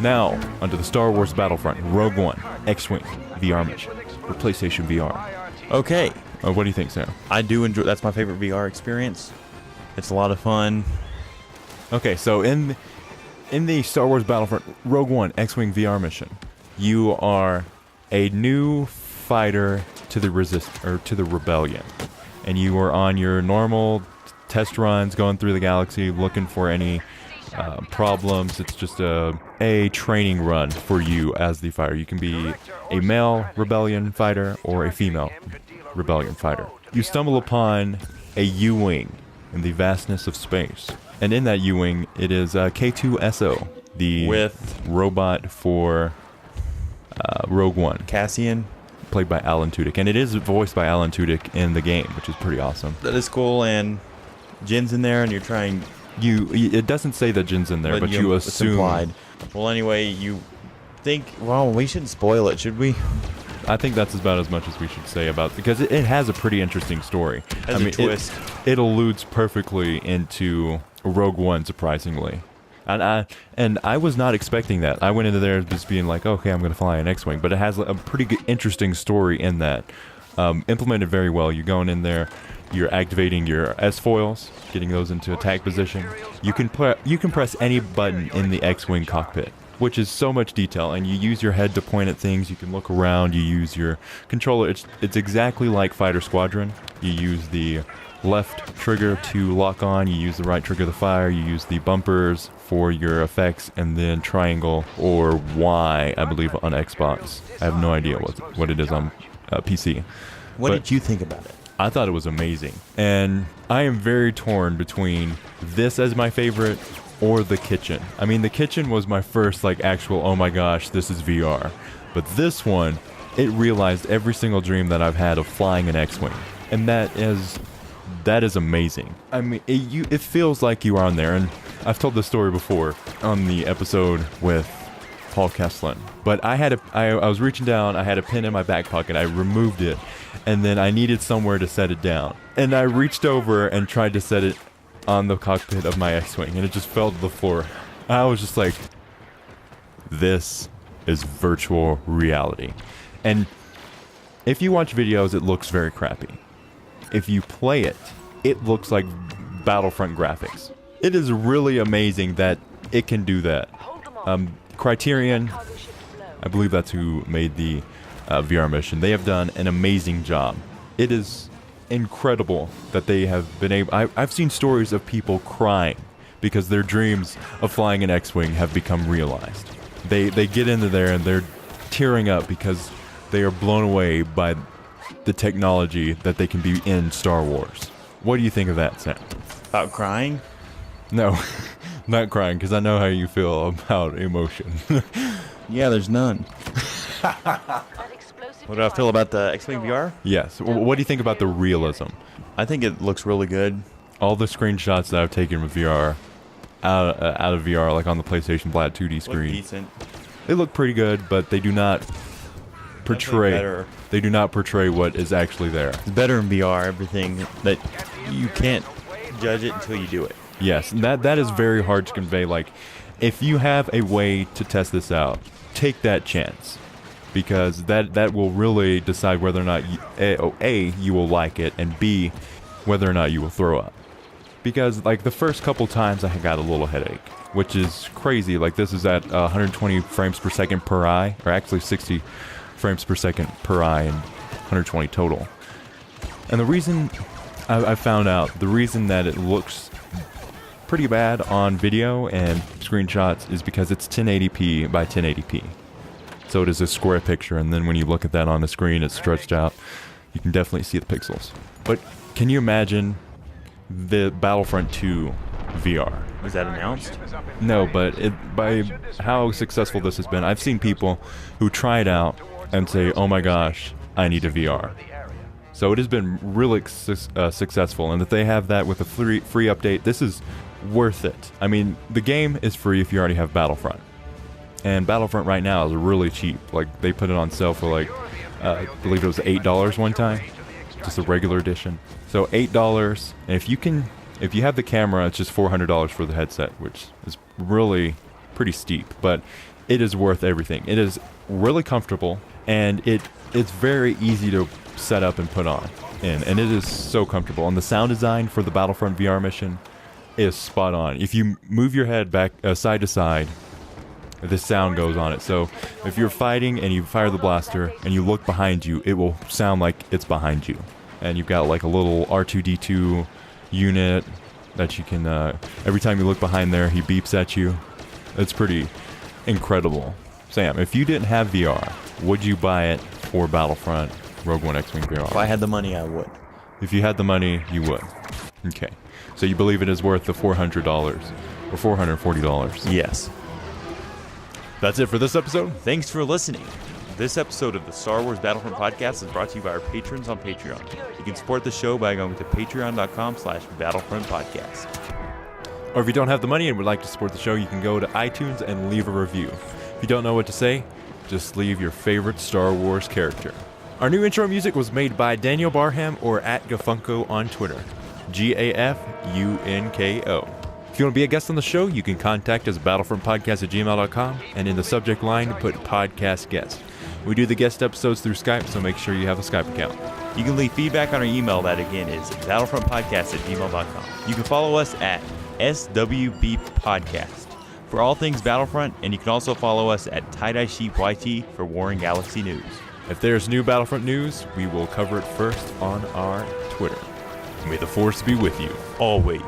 Now, onto the Star Wars Battlefront Rogue One X-Wing VR mission for PlayStation VR. Okay. What do you think, Sam? I do enjoy. That's my favorite VR experience. It's a lot of fun. Okay, so in the Star Wars Battlefront Rogue One X-Wing VR mission, you are a new fighter to the rebellion, and you are on your normal test runs, going through the galaxy, looking for any problems. It's just a training run for you as the fighter. You can be a male rebellion fighter or a female rebellion fighter. You stumble upon a U-Wing in the vastness of space. And in that U-Wing, it is K2SO, the robot for Rogue One. Cassian. Played by Alan Tudyk. And it is voiced by Alan Tudyk in the game, which is pretty awesome. That is cool, and Jin's in there, and you're trying... It doesn't say that Jin's in there, but you assume... It's implied. Well, anyway, you think... Well, we shouldn't spoil it, should we? I think that's about as much as we should say about it, because it has a pretty interesting story. Has a twist. It alludes perfectly into Rogue One, surprisingly. And I was not expecting that. I went into there just being like, okay, I'm going to fly an X-Wing, but it has a pretty good, interesting story in that. Implemented very well. You're going in there, you're activating your S-foils, getting those into attack position. You can press any button in the X-Wing cockpit, which is so much detail, and you use your head to point at things. You can look around, you use your controller. It's exactly like Fighter Squadron. You use the left trigger to lock on, you use the right trigger to fire, you use the bumpers for your effects, and then triangle or Y, I believe, on Xbox. I have no idea what it is on PC. What did you think about it? I thought it was amazing, and I am very torn between this as my favorite or the kitchen. I mean, the kitchen was my first actual, oh my gosh, this is VR. But this one, it realized every single dream that I've had of flying an X-Wing, and that is amazing. I mean, it feels like you are on there, and I've told this story before on the episode with Paul Kesslin. But I was reaching down, I had a pin in my back pocket, I removed it, and then I needed somewhere to set it down. And I reached over and tried to set it on the cockpit of my X-Wing, and it just fell to the floor. I was just like, this is virtual reality. And if you watch videos, it looks very crappy. If you play it, it looks like Battlefront graphics. It is really amazing that it can do that. Criterion, I believe that's who made the VR mission. They have done an amazing job. It is incredible that they have been able... I've seen stories of people crying because their dreams of flying an X-Wing have become realized. They get into there and they're tearing up because they are blown away by the technology that they can be in Star Wars. What do you think of that, Sam? About crying? No, not crying, because I know how you feel about emotion. Yeah, there's none. What do I feel about the X-Wing VR? Yes. What do you think about the realism? I think it looks really good. All the screenshots that I've taken with VR, out of VR, like on the PlayStation Flat 2D screen, look decent. They look pretty good, but they do not portray. They do not portray what is actually there. It's better in VR. Everything that you can't judge it until you do it. Yes, and that is very hard to convey. Like, if you have a way to test this out, take that chance, because that will really decide whether or not you will like it, and B, whether or not you will throw up. Because like the first couple times I got a little headache, which is crazy. Like, this is at 120 frames per second per eye, or actually 60 frames per second per eye and 120 total. And the reason I found out, the reason that it looks pretty bad on video and screenshots is because it's 1080p by 1080p. So it is a square picture, and then when you look at that on the screen, it's stretched out. You can definitely see the pixels. But can you imagine the Battlefront 2 VR? Was that announced? No, but by how successful this has been, I've seen people who try it out and say, oh my gosh, I need a VR. So it has been really successful, and that they have that with a free update, this is worth it. I mean, the game is free if you already have Battlefront. And Battlefront right now is really cheap. Like, they put it on sale for like, I believe it was $8 one time. Just a regular edition. So $8, and if you can If you have the camera, it's just $400 for the headset, which is really pretty steep, but it is worth everything. It is really comfortable, and it's very easy to set up and put on, and it is so comfortable. And the sound design for the Battlefront VR mission is spot on. If you move your head back side to side, the sound goes on it. So if you're fighting and you fire the blaster and you look behind you, it will sound like it's behind you. And you've got like a little R2-D2 unit that you can, every time you look behind there, he beeps at you. It's pretty incredible. Sam, if you didn't have VR, would you buy it for Battlefront Rogue One X-Wing VR? If I had the money, I would. If you had the money, you would. Okay. So you believe it is worth the $400 or $440? Yes. That's it for this episode. Thanks for listening. This episode of the Star Wars Battlefront podcast is brought to you by our patrons on Patreon. You can support the show by going to patreon.com/battlefrontpodcast. Or if you don't have the money and would like to support the show, you can go to iTunes and leave a review. If you don't know what to say, just leave your favorite Star Wars character. Our new intro music was made by Daniel Barham or @Gafunko on Twitter. GAFUNKO. If you want to be a guest on the show, you can contact us at battlefrontpodcast@gmail.com, and in the subject line, put podcast guest. We do the guest episodes through Skype, so make sure you have a Skype account. You can leave feedback on our email. That again is battlefrontpodcast@gmail.com. You can follow us at SWBP Podcast for all things Battlefront, and you can also follow us at TyeDyeSheepYT for War and Galaxy news. If there's new Battlefront news, we will cover it first on our Twitter. May the Force be with you, always.